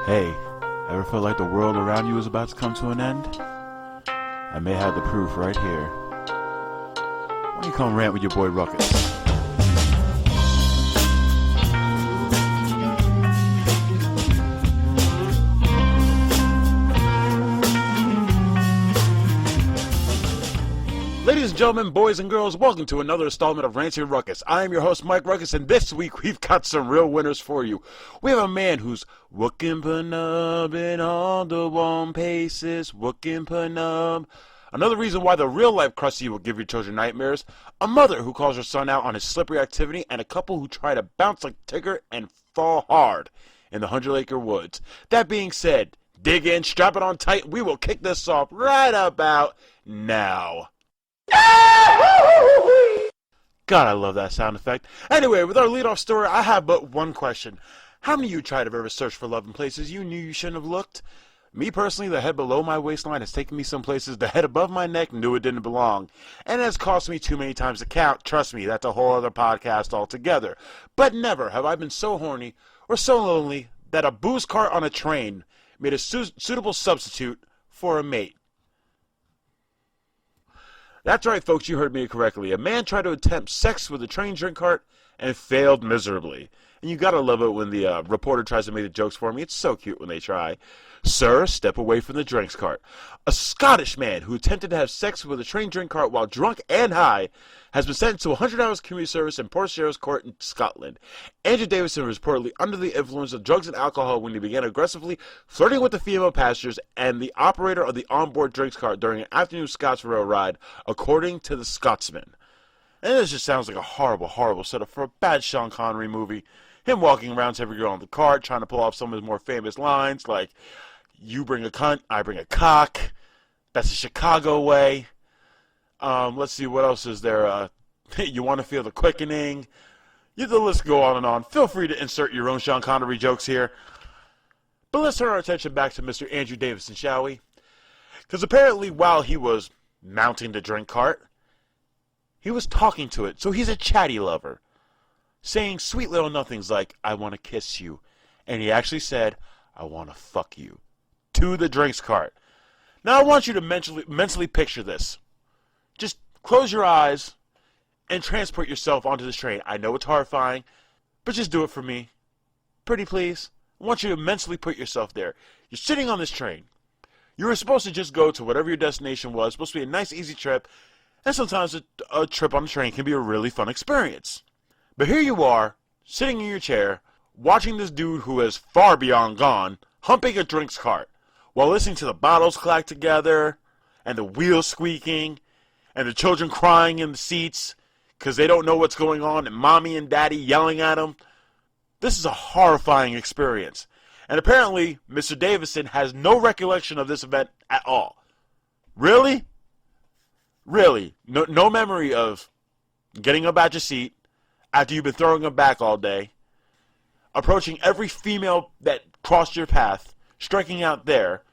Hey, ever feel like the world around you is about to come to an end? I may have the proof right here. Why don't you come rant with your boy Ruckus? Ladies and gentlemen, boys and girls, welcome to another installment of Ranting Ruckus. I am your host, Mike Ruckus, and this week we've got some real winners for you. We have a man who's wookin panubbing on the wong paces, wookin panub. Another reason why the real-life Krusty will give your children nightmares, a mother who calls her son out on his slippery activity, and a couple who try to bounce like Tigger and fall hard in the 100-acre woods. That being said, dig in, strap it on tight, we will kick this off right about now. God, I love that sound effect. Anyway, with our lead-off story, I have but one question. How many of you tried to ever search for love in places you knew you shouldn't have looked? Me personally, the head below my waistline has taken me some places the head above my neck knew it didn't belong. And it has cost me too many times to count. Trust me, that's a whole other podcast altogether. But never have I been so horny or so lonely that a booze cart on a train made a suitable substitute for a mate. That's right, folks, you heard me correctly. A man tried to attempt sex with a train drink cart and failed miserably. And you gotta love it when the reporter tries to make the jokes for me. It's so cute when they try. Sir, step away from the drinks cart. A Scottish man who attempted to have sex with a train drink cart while drunk and high has been sentenced to 100 hours community service in Portsheriff's Court in Scotland. Andrew Davison was reportedly under the influence of drugs and alcohol when he began aggressively flirting with the female passengers and the operator of the onboard drinks cart during an afternoon Scots rail ride, according to the Scotsman. And this just sounds like a horrible, horrible setup for a bad Sean Connery movie. Him walking around to every girl on the cart, trying to pull off some of his more famous lines, like, "You bring a cunt, I bring a cock. That's the Chicago way." Let's see, what else is there? You want to feel the quickening. The list go on and on. Feel free to insert your own Sean Connery jokes here. But let's turn our attention back to Mr. Andrew Davison, shall we? Because apparently while he was mounting the drink cart, he was talking to it. So he's a chatty lover, saying sweet little nothings like, "I want to kiss you." And he actually said, "I want to fuck you," to the drinks cart. Now I want you to mentally picture this. Just close your eyes and transport yourself onto this train. I know it's horrifying, but just do it for me. Pretty please. I want you to mentally put yourself there. You're sitting on this train. You were supposed to just go to whatever your destination was. Supposed to be a nice, easy trip. And sometimes a trip on the train can be a really fun experience. But here you are, sitting in your chair, watching this dude who is far beyond gone, humping a drinks cart, while listening to the bottles clack together, and the wheels squeaking, and the children crying in the seats, because they don't know what's going on, and mommy and daddy yelling at them. This is a horrifying experience. And apparently, Mr. Davison has no recollection of this event at all. Really? Really? No memory of getting up at your seat, after you've been throwing them back all day, approaching every female that crossed your path, striking out there,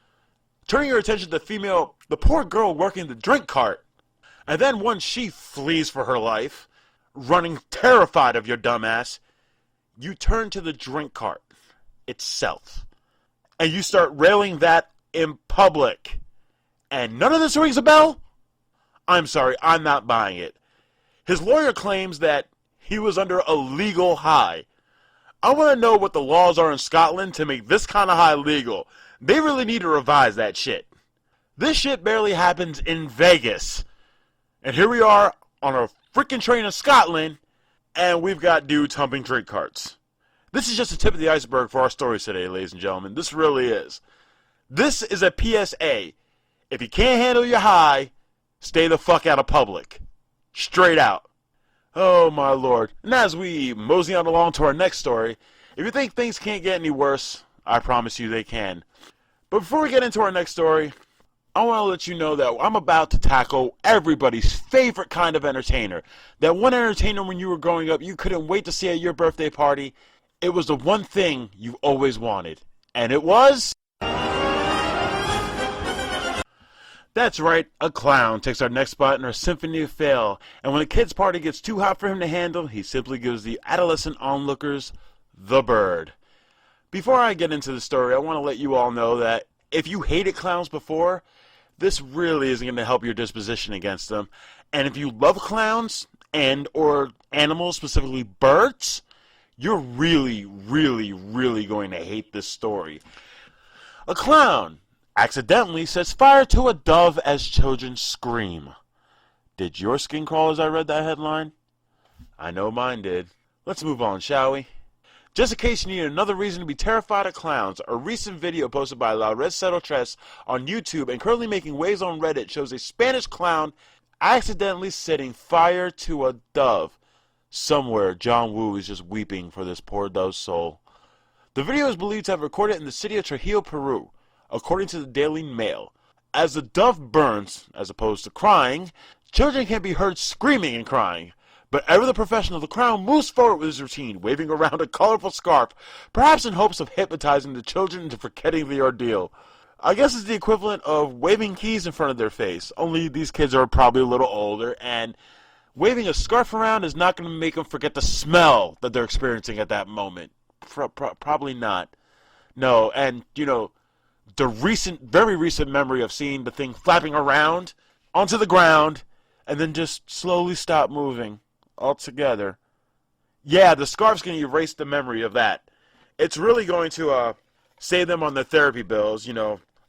turning your attention to the poor girl working the drink cart, and then once she flees for her life, running terrified of your dumbass, you turn to the drink cart itself, and you start railing that in public. And none of this rings a bell? I'm sorry, I'm not buying it. His lawyer claims that he was under a legal high. I want to know what the laws are in Scotland to make this kind of high legal. They really need to revise that shit. This shit barely happens in Vegas. And here we are on a freaking train in Scotland, and we've got dudes humping drink carts. This is just the tip of the iceberg for our stories today, ladies and gentlemen. This really is. This is a PSA. If you can't handle your high, stay the fuck out of public. Straight out. Oh, my Lord. And as we mosey on along to our next story, if you think things can't get any worse, I promise you they can. But before we get into our next story, I want to let you know that I'm about to tackle everybody's favorite kind of entertainer. That one entertainer when you were growing up you couldn't wait to see at your birthday party. It was the one thing you always wanted. And it was... That's right, a clown takes our next spot in our symphony of fail, and when a kid's party gets too hot for him to handle, he simply gives the adolescent onlookers the bird. Before I get into the story, I want to let you all know that if you hated clowns before, this really isn't going to help your disposition against them. And if you love clowns and or animals, specifically birds, you're really, really, really going to hate this story. A clown accidentally sets fire to a dove as children scream. Did your skin crawl as I read that headline? I know mine did. Let's move on, shall we? Just in case you need another reason to be terrified of clowns, a recent video posted by La Red Tres on YouTube and currently making waves on Reddit shows a Spanish clown accidentally setting fire to a dove. Somewhere, John Woo is just weeping for this poor dove's soul. The video is believed to have recorded in the city of Trujillo, Peru, according to the Daily Mail. As the dove burns, as opposed to crying, children can be heard screaming and crying. But ever the professional, the clown moves forward with his routine, waving around a colorful scarf, perhaps in hopes of hypnotizing the children into forgetting the ordeal. I guess it's the equivalent of waving keys in front of their face, only these kids are probably a little older, and waving a scarf around is not going to make them forget the smell that they're experiencing at that moment. Probably not. No, and, the very recent memory of seeing the thing flapping around onto the ground and then just slowly stop moving altogether. Yeah, the scarf's going to erase the memory of that. It's really going to save them on their therapy bills,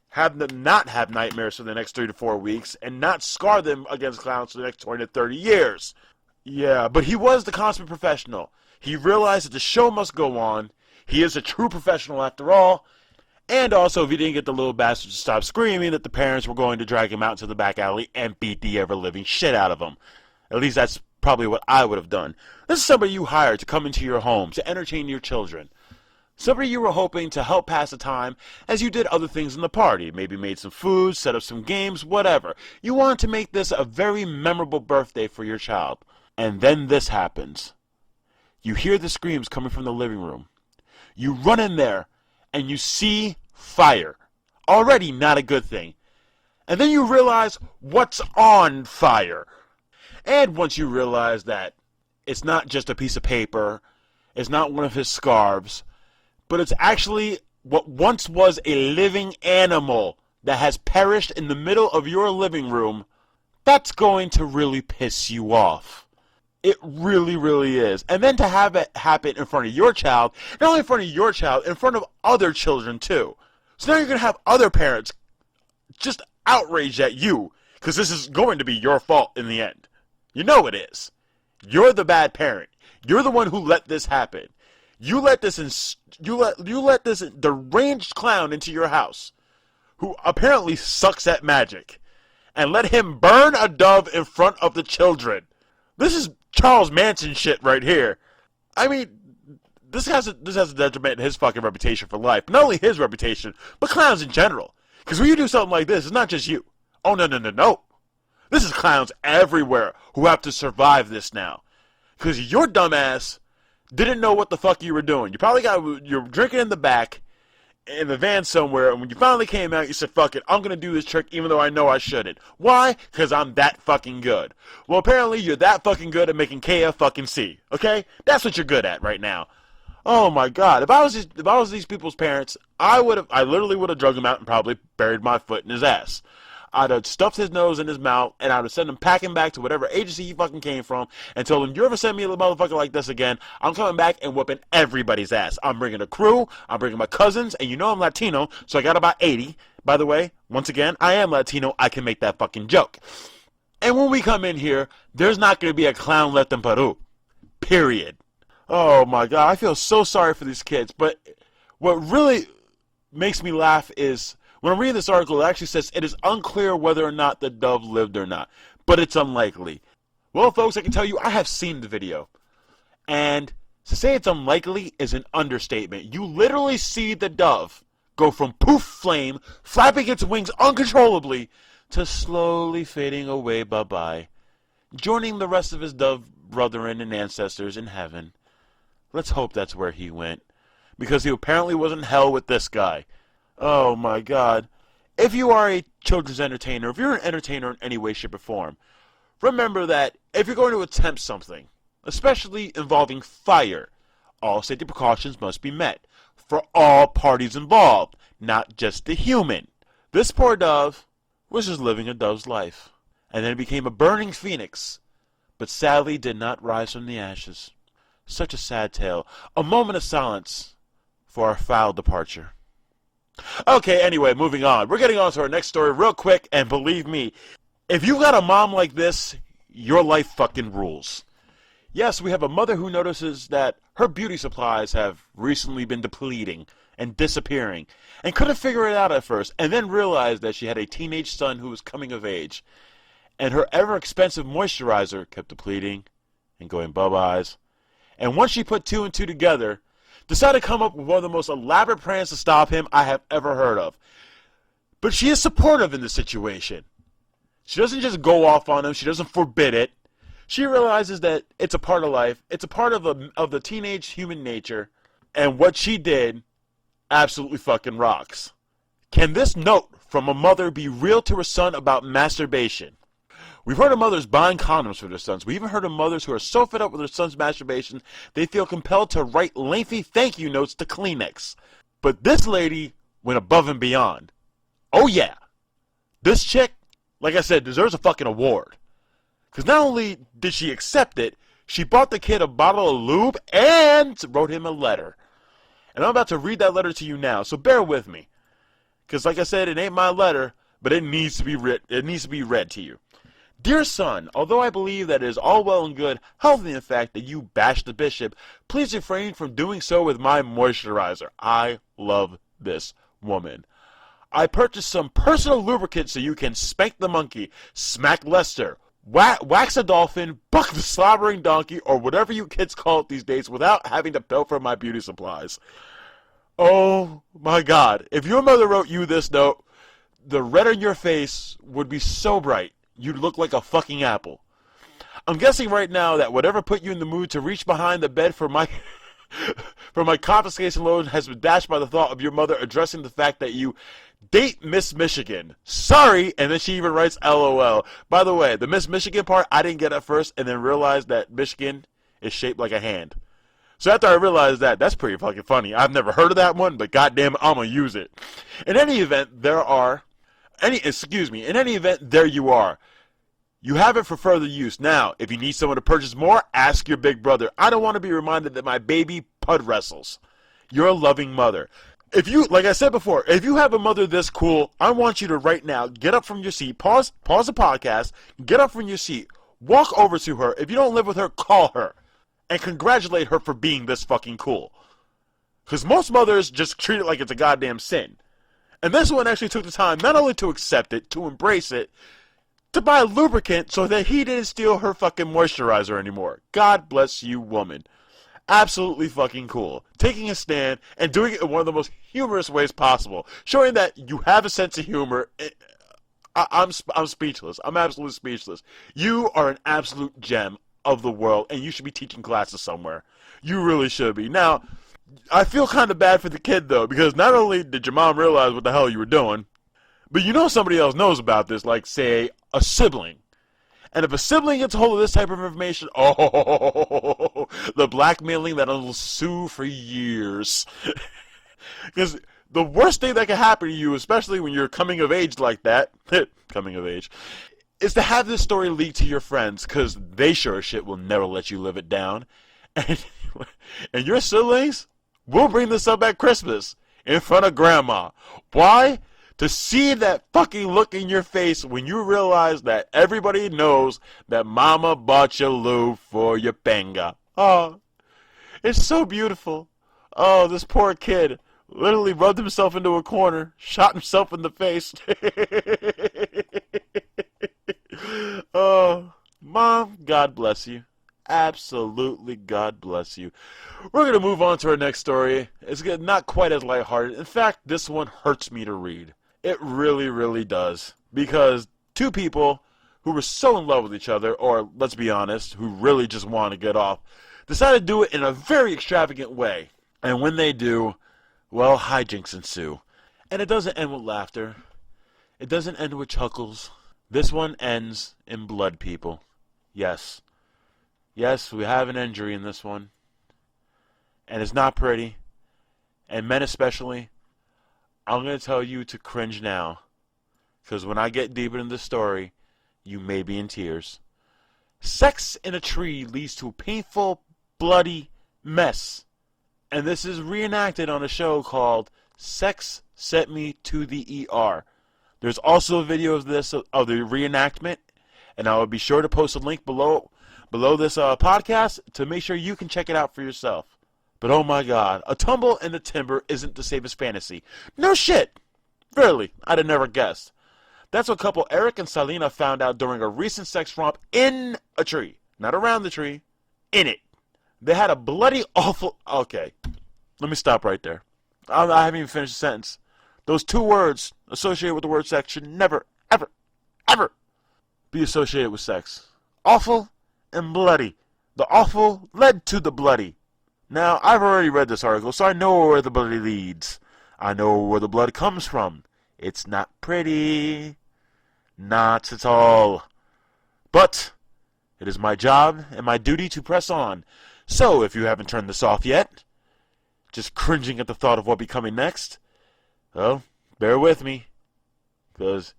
have them not have nightmares for the next 3 to 4 weeks and not scar them against clowns for the next 20 to 30 years. Yeah, but he was the consummate professional. He realized that the show must go on. He is a true professional after all. And also, if he didn't get the little bastard to stop screaming, that the parents were going to drag him out into the back alley and beat the ever-living shit out of him. At least that's probably what I would have done. This is somebody you hired to come into your home to entertain your children. Somebody you were hoping to help pass the time as you did other things in the party. Maybe made some food, set up some games, whatever. You wanted to make this a very memorable birthday for your child. And then this happens. You hear the screams coming from the living room. You run in there and you see fire. Already not a good thing. And then you realize what's on fire. And once you realize that it's not just a piece of paper, it's not one of his scarves, but it's actually what once was a living animal that has perished in the middle of your living room, that's going to really piss you off. It really, really is. And then to have it happen in front of your child, not only in front of your child, in front of other children too. So now you're going to have other parents just outraged at you, because this is going to be your fault in the end. You know it is. You're the bad parent. You're the one who let this happen. You let this deranged clown into your house, who apparently sucks at magic, and let him burn a dove in front of the children. This is Charles Manson shit right here. I mean, this has a detriment in his fucking reputation for life. But not only his reputation, but clowns in general. Because when you do something like this, it's not just you. Oh, no. This is clowns everywhere who have to survive this now. Because your dumbass didn't know what the fuck you were doing. You probably you're drinking in the back, in the van somewhere, and when you finally came out, you said, fuck it, I'm going to do this trick even though I know I shouldn't. Why? Because I'm that fucking good. Well, apparently you're that fucking good at making KF fucking C. Okay? That's what you're good at right now. Oh my god. If I was these people's parents, I literally would have drugged him out and probably buried my foot in his ass. I'd have stuffed his nose in his mouth, and I'd have sent him packing back to whatever agency he fucking came from, and told him, you ever send me a little motherfucker like this again, I'm coming back and whooping everybody's ass. I'm bringing a crew, I'm bringing my cousins, and you know I'm Latino, so I got about 80. By the way, once again, I am Latino, I can make that fucking joke. And when we come in here, there's not going to be a clown left in Peru. Period. Oh my god, I feel so sorry for these kids, but what really makes me laugh is, when I'm reading this article, it actually says it is unclear whether or not the dove lived or not, but it's unlikely. Well, folks, I can tell you I have seen the video, and to say it's unlikely is an understatement. You literally see the dove go from poof flame, flapping its wings uncontrollably, to slowly fading away bye-bye, joining the rest of his dove brethren and ancestors in heaven. Let's hope that's where he went, because he apparently was in hell with this guy. Oh my god. If you are a children's entertainer, if you're an entertainer in any way, shape, or form, remember that if you're going to attempt something, especially involving fire, all safety precautions must be met. for all parties involved, not just the human. This poor dove was just living a dove's life, and then became a burning phoenix, but sadly did not rise from the ashes. Such a sad tale. A moment of silence for our foul departure. Okay, anyway, moving on. We're getting on to our next story real quick, and believe me, if you got a mom like this, your life fucking rules. Yes, we have a mother who notices that her beauty supplies have recently been depleting and disappearing, and couldn't figure it out at first, and then realized that she had a teenage son who was coming of age, and her ever-expensive moisturizer kept depleting and going bye-byes. And once she put two and two together, decided to come up with one of the most elaborate plans to stop him I have ever heard of. But she is supportive in this situation. She doesn't just go off on him. She doesn't forbid it. She realizes that it's a part of life. It's a part of the teenage human nature. And what she did absolutely fucking rocks. Can this note from a mother be real to her son about masturbation? We've heard of mothers buying condoms for their sons. We even heard of mothers who are so fed up with their son's masturbation, they feel compelled to write lengthy thank you notes to Kleenex. But this lady went above and beyond. Oh yeah. This chick, like I said, deserves a fucking award. Because not only did she accept it, she bought the kid a bottle of lube and wrote him a letter. And I'm about to read that letter to you now, so bear with me. Because like I said, it ain't my letter, but it needs to be read to you. Dear son, although I believe that it is all well and good, healthy in the fact that you bash the bishop, please refrain from doing so with my moisturizer. I love this woman. I purchased some personal lubricant so you can spank the monkey, smack Lester, wax a dolphin, buck the slobbering donkey, or whatever you kids call it these days without having to pay for my beauty supplies. Oh my God. If your mother wrote you this note, the red on your face would be so bright. You'd look like a fucking apple. I'm guessing right now that whatever put you in the mood to reach behind the bed for my confiscation loan has been dashed by the thought of your mother addressing the fact that you date Miss Michigan. Sorry, and then she even writes LOL. By the way, the Miss Michigan part I didn't get at first, and then realized that Michigan is shaped like a hand. So after I realized that, that's pretty fucking funny. I've never heard of that one, but goddamn, I'm gonna use it. In any event, there you are. You have it for further use. Now, if you need someone to purchase more, ask your big brother. I don't want to be reminded that my baby pud wrestles. You're a loving mother. If you, like I said before, if you have a mother this cool, I want you to right now get up from your seat, pause the podcast, get up from your seat, walk over to her. If you don't live with her, call her and congratulate her for being this fucking cool. Because most mothers just treat it like it's a goddamn sin. And this one actually took the time not only to accept it, to embrace it, to buy a lubricant so that he didn't steal her fucking moisturizer anymore. God bless you, woman. Absolutely fucking cool. Taking a stand and doing it in one of the most humorous ways possible. Showing that you have a sense of humor. I'm speechless. I'm absolutely speechless. You are an absolute gem of the world, and you should be teaching classes somewhere. You really should be. Now, I feel kind of bad for the kid, though, because not only did your mom realize what the hell you were doing, but you know somebody else knows about this, like, say, a sibling. And if a sibling gets a hold of this type of information, oh, the blackmailing that'll ensue for years. Because the worst thing that can happen to you, especially when you're coming of age like that, coming of age, is to have this story leak to your friends, because they sure as shit will never let you live it down. And your siblings will bring this up at Christmas in front of Grandma. Why? To see that fucking look in your face when you realize that everybody knows that Mama bought you lube for your panga. Oh, it's so beautiful. Oh, this poor kid literally rubbed himself into a corner, shot himself in the face. Oh, Mom, God bless you. Absolutely, God bless you. We're going to move on to our next story. It's not quite as lighthearted. In fact, this one hurts me to read. It really, really does. Because two people who were so in love with each other, or let's be honest, who really just want to get off, decide to do it in a very extravagant way. And when they do, well, hijinks ensue. And it doesn't end with laughter. It doesn't end with chuckles. This one ends in blood, people. Yes. Yes, we have an injury in this one. And it's not pretty. and men especially, I'm going to tell you to cringe now. Because when I get deeper in this story, you may be in tears. Sex in a tree leads to a painful, bloody mess. And this is reenacted on a show called Sex Sent Me to the ER. There's also a video of this, of the reenactment, and I will be sure to post a link below this podcast to make sure you can check it out for yourself. But oh my god, a tumble in the timber isn't the safest fantasy. No shit! Really, I'd have never guessed. That's what couple Eric and Selena found out during a recent sex romp in a tree. Not around the tree, in it. They had a bloody awful... Okay, let me stop right there. I haven't even finished the sentence. Those two words associated with the word sex should never, ever, ever be associated with sex. Awful and bloody. The awful led to the bloody. Now, I've already read this article, so I know where the bloody leads. I know where the blood comes from. It's not pretty. Not at all. But it is my job and my duty to press on. So, if you haven't turned this off yet, just cringing at the thought of what be coming next, well, bear with me, because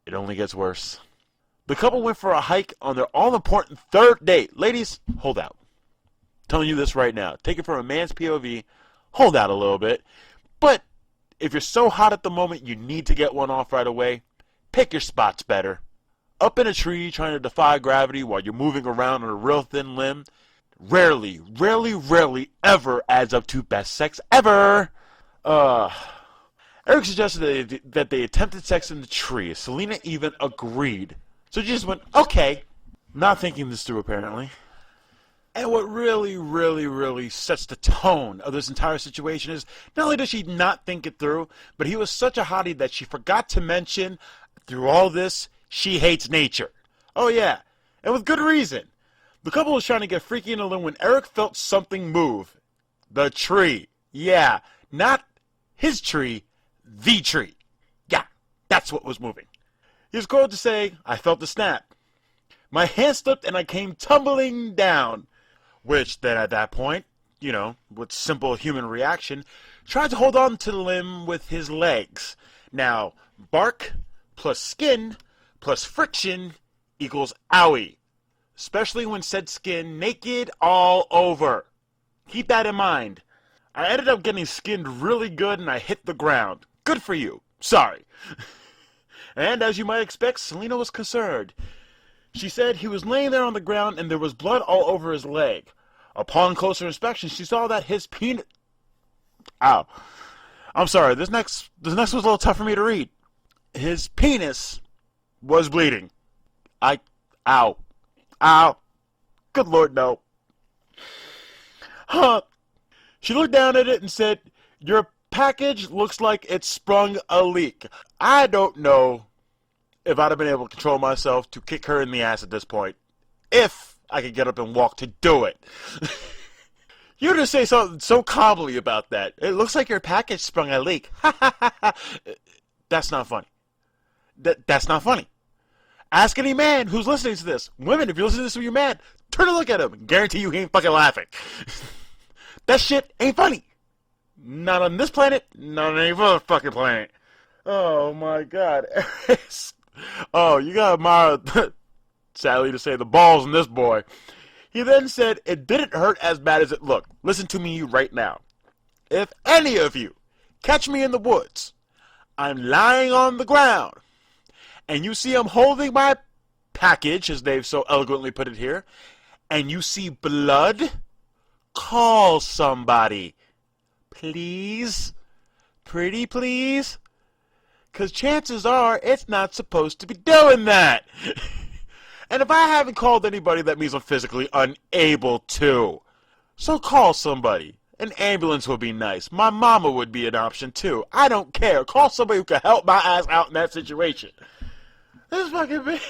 it only gets worse. The couple went for a hike on their all-important third date. Ladies, hold out. I'm telling you this right now. Take it from a man's POV. Hold out a little bit. But if you're so hot at the moment you need to get one off right away, pick your spots better. Up in a tree trying to defy gravity while you're moving around on a real thin limb rarely ever adds up to best sex ever. Eric suggested that they attempted sex in the tree. Selena even agreed. So she just went, okay. Not thinking this through, apparently. And what really sets the tone of this entire situation is, not only does she not think it through, but he was such a hottie that she forgot to mention, through all this, she hates nature. Oh yeah, and with good reason. The couple was trying to get freaky in the limb when Eric felt something move. The tree. Yeah, not his tree, the tree. Yeah, that's what was moving. He was quoted to say, I felt the snap. My hand slipped and I came tumbling down. Which then at that point, you know, with simple human reaction, tried to hold on to the limb with his legs. Now, bark plus skin plus friction equals owie. Especially when said skin naked all over. Keep that in mind. I ended up getting skinned really good and I hit the ground. Good for you. Sorry. And as you might expect, Selena was concerned. She said he was laying there on the ground and there was blood all over his leg. Upon closer inspection, she saw that his penis... Ow. I'm sorry, this next was a little tough for me to read. His penis was bleeding. Ow. Ow. Good Lord, no. Huh. She looked down at it and said, your package looks like it sprung a leak. I don't know if I'd have been able to control myself to kick her in the ass at this point. If I could get up and walk to do it. You just say something so calmly about that. It looks like your package sprung a leak. That's not funny. That's not funny. Ask any man who's listening to this. Women, if you're listening to this with your man, turn and look at him. Guarantee you he ain't fucking laughing. That shit ain't funny. Not on this planet, not on any other fucking planet. Oh my god. Oh, you gotta admire, sadly to say, the balls in this boy. He then said it didn't hurt as bad as it looked. Listen to me right now. If any of you catch me in the woods, I'm lying on the ground, and you see I'm holding my package, as they've so eloquently put it here, and you see blood, call somebody. Please? Pretty please? Because chances are it's not supposed to be doing that. And if I haven't called anybody, that means I'm physically unable to. So call somebody. An ambulance would be nice. My mama would be an option too. I don't care. Call somebody who can help my ass out in that situation. This is fucking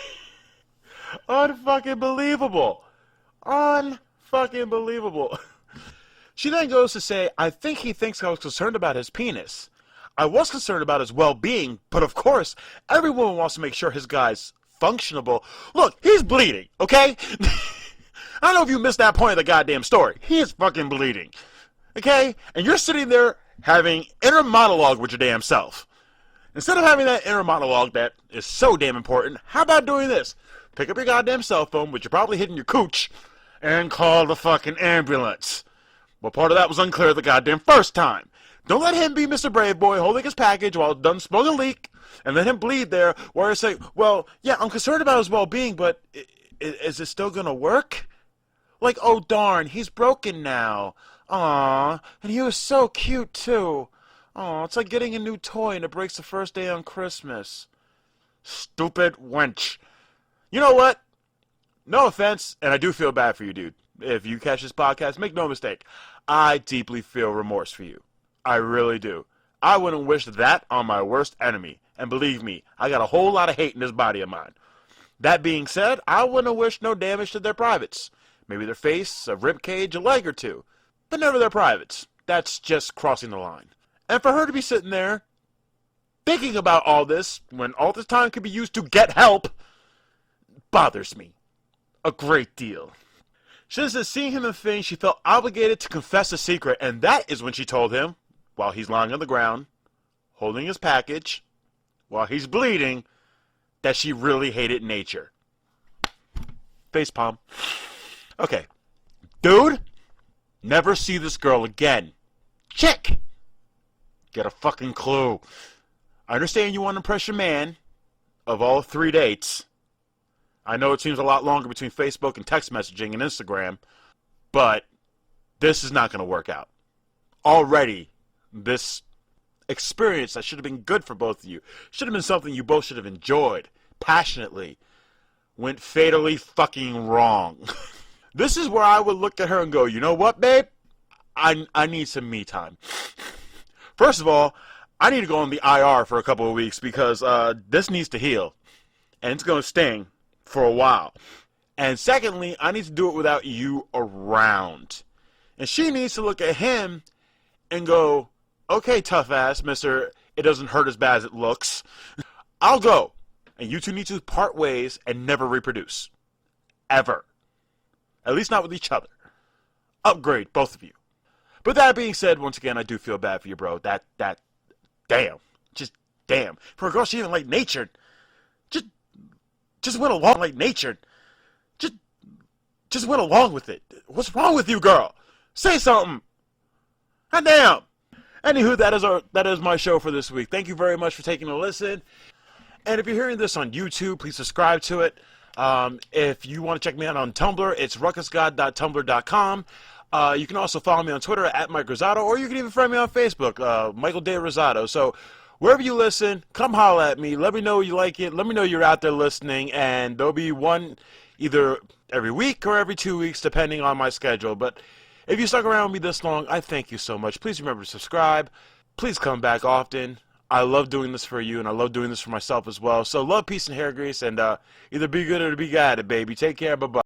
unfucking believable. Unfucking believable. She then goes to say, I think he thinks I was concerned about his penis. I was concerned about his well-being, but of course, every woman wants to make sure his guy's functionable. Look, he's bleeding, okay? I don't know if you missed that point of the goddamn story. He is fucking bleeding, okay? And you're sitting there having inner monologue with your damn self. Instead of having that inner monologue that is so damn important, how about doing this? Pick up your goddamn cell phone, which you're probably hitting your cooch, and call the fucking ambulance. Well, part of that was unclear the goddamn first time. Don't let him be Mr. Brave Boy holding his package while it's done smoking a leak, and let him bleed there, where I say, well, yeah, I'm concerned about his well-being, but is it still gonna work? Like, oh darn, he's broken now. Aww, and he was so cute too. Aw, it's like getting a new toy and it breaks the first day on Christmas. Stupid wench. You know what? No offense, and I do feel bad for you, dude. If you catch this podcast, make no mistake, I deeply feel remorse for you. I really do. I wouldn't wish that on my worst enemy. And believe me, I got a whole lot of hate in this body of mine. That being said, I wouldn't wish no damage to their privates. Maybe their face, a rib cage, a leg or two. But never their privates. That's just crossing the line. And for her to be sitting there, thinking about all this, when all this time could be used to get help, bothers me a great deal. She says that seeing him in vain, she felt obligated to confess a secret, and that is when she told him, while he's lying on the ground, holding his package, while he's bleeding, that she really hated nature. Facepalm. Okay. Dude, never see this girl again. Chick! Get a fucking clue. I understand you want to impress your man of all 3 dates. I know it seems a lot longer between Facebook and text messaging and Instagram, but this is not going to work out. Already, this experience that should have been good for both of you, should have been something you both should have enjoyed passionately, went fatally fucking wrong. This is where I would look at her and go, you know what, babe? I need some me time. First of all, I need to go on the IR for a couple of weeks because this needs to heal. And it's going to sting for a while. And secondly, I need to do it without you around. And she needs to look at him and go, okay, tough ass, mister, it doesn't hurt as bad as it looks. I'll go. And you two need to part ways and never reproduce. Ever. At least not with each other. Upgrade, both of you. But that being said, once again, I do feel bad for you, bro. Damn. Just damn. For a girl she even like natured. Just went along like natured. Just went along with it. What's wrong with you, girl? Say something. God damn. Anywho, that is my show for this week. Thank you very much for taking a listen. And if you're hearing this on YouTube, please subscribe to it. If you want to check me out on Tumblr, it's ruckusgod.tumblr.com. You can also follow me on Twitter at Mike Rosado, or you can even friend me on Facebook, Michael Day Rosado. So wherever you listen, come holla at me. Let me know you like it. Let me know you're out there listening, and there'll be one either every week or every 2 weeks, depending on my schedule. But if you stuck around with me this long, I thank you so much. Please remember to subscribe. Please come back often. I love doing this for you, and I love doing this for myself as well. So love, peace, and hair grease, and either be good or be got it, baby. Take care. Bye-bye.